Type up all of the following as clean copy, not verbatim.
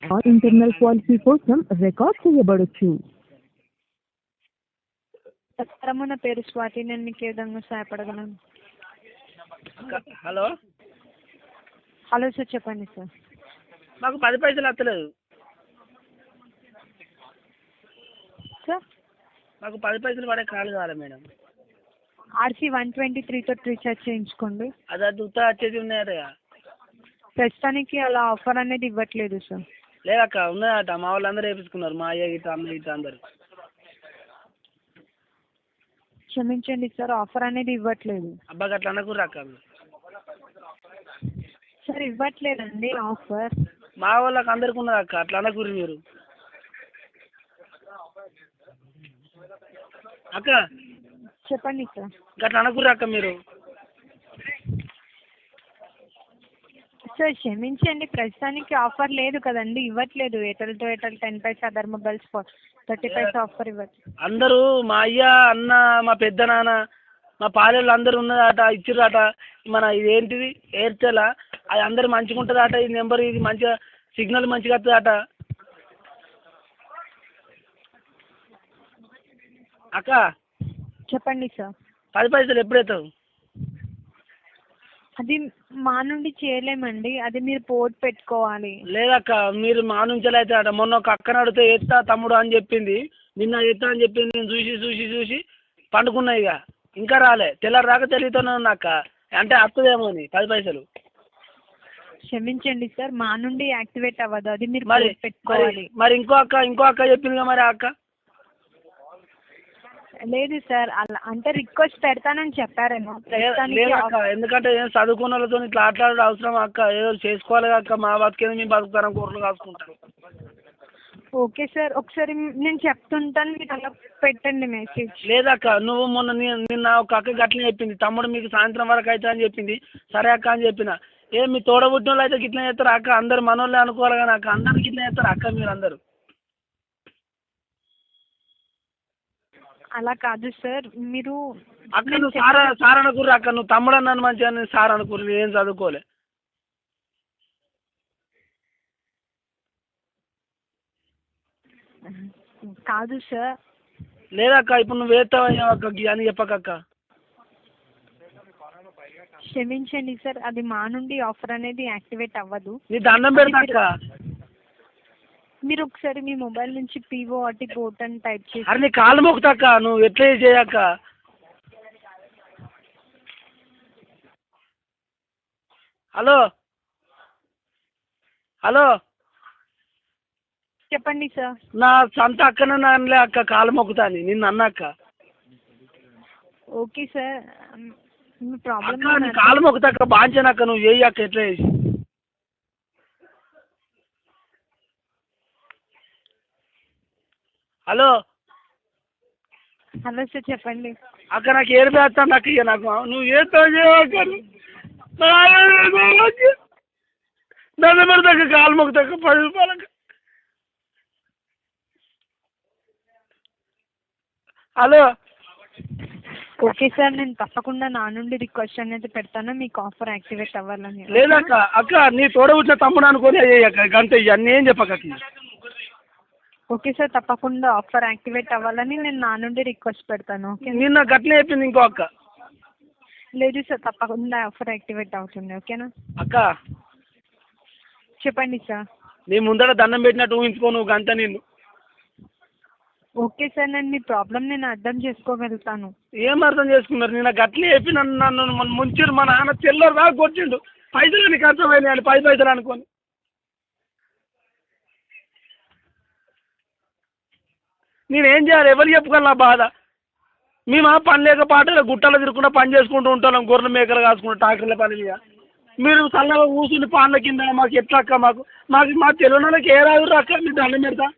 Internal policy కోసం record చేయబడొచ్చు. నమస్కారము, నా పేరు స్వాతి. నేను మీకు ఏ విధంగా సహాయపడగలను? హలో హలో సార్, చెప్పండి సార్. మాకు 10 పైసలు వస్తలేదు. సార్, మాకు 10 పైసలు పడే కాల్ కావాలి మేడం. RC 123 రీఛార్జ్ చేయించుకోండి. అది ఉత్తా వచ్చేది ఉన్నాయట. ప్రస్తుతానికి అలా ఆఫర్ అనేది ఇవ్వట్లేదు సార్. లేదక్క, ఉన్నదట. మా వాళ్ళందరూ వేపించుకున్నారు. మా అయ్య గిట్ట అమ్మ గిట్ట అందరు. క్షమించండి సార్, ఆఫర్ అనేది ఇవ్వట్లేదు. అబ్బాకి అట్లా అనకూడదు అక్క. సార్, ఇవ్వట్లేదండి ఆఫర్. మా వాళ్ళకి అందరికి ఉన్నది అక్క, అట్లా అనకూడదు మీరు. అక్క చెప్పండి సార్. అట్లా అనకూడదు అక్క మీరు. సార్ క్షమించండి, ప్రస్తుతానికి ఆఫర్ లేదు కదండి, ఇవ్వట్లేదు. Airtel to Airtel 10 Paisa, other mobiles 30 Paisa offer ఇవ్వట్లేదు. అందరూ మా అయ్య, అన్న, మా పెద్ద నాన్న, మా పాలెళ్ళు అందరు ఉన్నదట, ఇచ్చిర్రట. మన ఇదేంటిది ఎయిర్టెల్, అది అందరు మంచిగా ఉంటుందట. ఈ నెంబర్ ఇది మంచిగా సిగ్నల్ మంచిగా వస్తుందట. అక్క చెప్పండి సార్. 10 పైసలు ఎప్పుడైతావు? అది మా నుండి చేయలేమండి, అది మీరు పోర్ట్ పెట్టుకోవాలి. లేదక్క, మీరు మా నుంచి అయితే అట. మొన్న ఒక అక్కని అడిగితే ఎత్తా తమ్ముడు అని చెప్పింది. నిన్న ఎత్తా అని చెప్పింది. నేను చూసి చూసి చూసి పండుకున్నా. ఇక ఇంకా రాలే. తెల్లారి రాక తెలియతోనే ఉన్నా అక్క. అంటే వస్తుందేమో అని 10 పైసలు. క్షమించండి సార్, మా నుండి యాక్టివేట్ అవ్వదు, అది మీరు మరి పోర్ట్ పెట్టుకోవాలి. మరి ఇంకో అక్క చెప్పిందిగా మరి. ఆ అక్క లేదు సార్, అలా అంటే రిక్వెస్ట్ పెడతానని చెప్పారేమో. లేదక్క, ఎందుకంటే ఏం చదువుకున్న వాళ్ళతో ఇట్లా ఆటలాడడం అవసరం అక్క. ఏదో చేసుకోవాలి అక్క. మా బతికేది మేము బతుకుతాం, కూరలు కాసుకుంటాం. ఓకే సార్, ఒకసారి నేను చెప్తుంటాను, మీరు అలా పెట్టండి మెసేజ్. లేదక్క, నువ్వు మొన్న నిన్న ఒక అక్క గట్లనే చెప్పింది. తమ్ముడు మీకు సాయంత్రం వరకు అవుతా అని చెప్పింది. సరే అక్క అని చెప్పిన. మీ తోడబుట్టిన వాళ్ళు అయితే గిట్లా చేస్తారు అక్క. అందరు మనోళ్ళే అనుకోవాలి కానీ అక్క, అందరికి గిట్లా చేస్తారు అక్క మీరు అందరు. అలా కాదు సార్, మీరు అక్క నువ్వు సార్ అనుకుర్రు అక్క. నువ్వు తమ్ముడు అన్నాను మంచిగా, నేను సార్ అనుకుర్రు. నేను ఏం చదువుకోలే. కాదు సార్. లేదక్క, ఇప్పుడు నువ్వు వేస్తావా అక్క అని చెప్పకక్క. క్షమించండి సార్, అది మా నుండి ఆఫర్ అనేది యాక్టివేట్ అవ్వదు. నీ దండం పెడతా అక్క. మీరు ఒకసారి మీ మొబైల్ నుంచి PORT పోర్ట్ అని టైప్ చేసి. అరే నీ కాలు మొక్కుతాక్క, నువ్వు ఎట్లా చేయక్క. హలో హలో చెప్పండి సార్. నా సొంత అక్కన అనలే అక్క, కాలు మొక్కుతాని నిన్ను అన్నాక్క. ఓకే సార్, మీ ప్రాబ్లం అక్క నీ కాలు మొక్కుతాక్క, బాంచానక్క. నువ్వు చేయి అక్క, ఎట్లా చేసి. హలో హలో సార్, చెప్పండి. అక్క నాకు ఏడు వేస్తాను అక్క. ఇక నాకు నువ్వు ఏస్తావు నన్ను పెడతాక కాలు మొక్కుతాక 10 రూపాయలక్క. హలో ఓకే సార్, నేను తప్పకుండా నా నుండి రిక్వెస్ట్ అనేది పెడతాను, మీకు ఆఫర్ యాక్టివేట్ అవ్వాలని. లేదక్క, అక్క నీ తోడబుట్టిన తమ్ముడు అనుకొని అయ్యాక అంతే. ఇవన్నీ ఏం చెప్పక. ఓకే సార్, తప్పకుండా ఆఫర్ యాక్టివేట్ అవ్వాలని నేను నా నుండి రిక్వెస్ట్ పెడతాను. ఓకే, నిన్న గట్లే చెప్పింది ఇంకో అక్క. లేదు సార్, తప్పకుండా ఆఫర్ యాక్టివేట్ అవుతుంది. ఓకేనా అక్క? చెప్పండి సార్. నీ ముందర దండం పెట్టినట్టు ఊహించుకో నువ్వు గంట నిన్ను. ఓకే సార్, నేను మీ ప్రాబ్లం నేను అర్థం చేసుకోగలుగుతాను. ఏం అర్థం చేసుకున్నారు? నిన్న గట్లే చెప్పి నన్ను ముంచారు. మా నాన్న తెల్లరు దాకా కొట్టిండు. పైసలు నీకు అర్థమైనాయి 10 పైసలు అనుకోని. నేనేం చేయాలి? ఎవరు చెప్పుకోవాలి నా బాధ? మేము పని లేక పాటలు గుట్టలు తిరుగుకుండా పని చేసుకుంటూ ఉంటాం. గొర్రెలు మేకలు కాసుకుంటాం ట్రాక్టర్ల పని మీద. మీరు చల్లగా కూర్చుని పాన్ల కింద మాకు ఎట్లా అక్క? మా తెలుగు వాళ్ళకి ఏ రాదు అక్క. మీరు దండం పెడతా.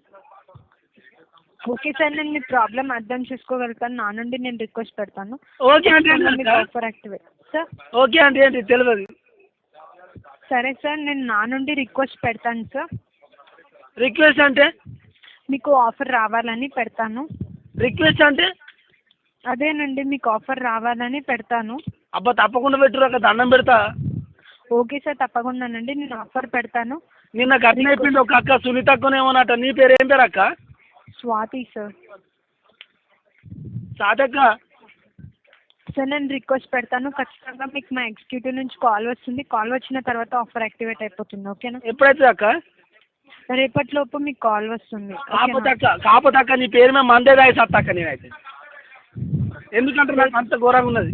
ఓకే సార్, నేను మీ ప్రాబ్లం అర్థం చేసుకోగలుగుతాను, నా నుండి నేను రిక్వెస్ట్ పెడతాను. ఓకే అంటే ఆఫర్ యాక్టివేట్ సార్. ఓకే అంటే ఏంటి తెలియదు. సరే సార్, నేను నా నుండి రిక్వెస్ట్ పెడతాను సార్. రిక్వెస్ట్ అంటే మీకు ఆఫర్ రావాలని పెడతాను. రిక్వెస్ట్ అంటే అదేనండి, మీకు ఆఫర్ రావాలని పెడతాను. అబ్బా తప్పకుండా పెట్టురు అక్క, దండం పెడతా. ఓకే సార్, తప్పకుండానండి, నేను ఆఫర్ పెడతాను. నిన్న గట్టిన అయిపోయింది ఒక అక్క సునీత అక్కనేమోనట. నీ పేరు ఏం పేరు అక్క? స్వాతి సార్. సాతక్క. సార్ నేను రిక్వెస్ట్ పెడతాను, ఖచ్చితంగా మీకు మా ఎగ్జిక్యూటివ్ నుంచి కాల్ వస్తుంది. కాల్ వచ్చిన తర్వాత ఆఫర్ యాక్టివేట్ అయిపోతుంది. ఓకేనా? ఎప్పుడైతే అక్క? రేపటిలోపు మీకు కాల్ వస్తుంది. కాకపోతే అక్క నీ పేరు మేము మందే దాయి సత్తక్క నేనైతే, ఎందుకంటే నాకు అంత ఘోరంగా ఉన్నది.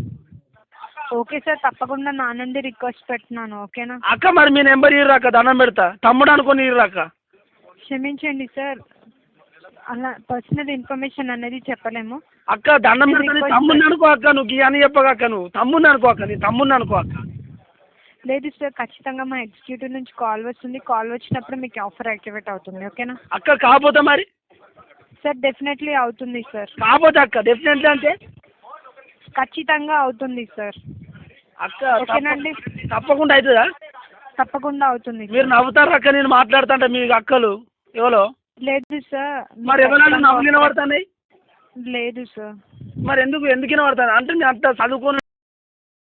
ఓకే సార్, తప్పకుండా నా నుండి రిక్వెస్ట్ పెడుతున్నాను. ఓకేనా అక్క? మరి మీ నెంబర్ ఇర్రు అక్క, దండం పెడతా. తమ్ముడు అనుకుని ఇర్రు అక్క. క్షమించండి సార్, అలా పర్సనల్ ఇన్ఫర్మేషన్ అనేది చెప్పలేము. అక్క దండం పెడతా, తమ్ముడిని అనుకో అక్క. నువ్వు అని చెప్పక అక్క, నువ్వు తమ్ముడిని అనుకో అక్క, నీ తమ్ముడిని అనుకో అక్క. లేదు సార్, ఖచ్చితంగా మా ఎగ్జిక్యూటివ్ నుంచి కాల్ వస్తుంది. కాల్ వచ్చినప్పుడు మీకు ఆఫర్ యాక్టివేట్ అవుతుంది. ఓకేనా అక్క? కాకపోతే మరి సార్ డెఫినెట్లీ అవుతుంది సార్. కాకపోతే అక్క డెఫినెట్లీ అంటే ఖచ్చితంగా అవుతుంది సార్. అక్క ఓకేనండి, తప్పకుండా అవుతుందా? తప్పకుండా అవుతుంది. మీరు నవ్వుతారు అక్క నేను మాట్లాడుతుంటే, మీ అక్కలు ఎవరో? లేదు సార్. మరి ఎవరైనా నవ్వులు వినబడుతున్నాయి? లేదు సార్. మరి ఎందుకు వినబడతాను అంటే నేను అంత చదువుకొని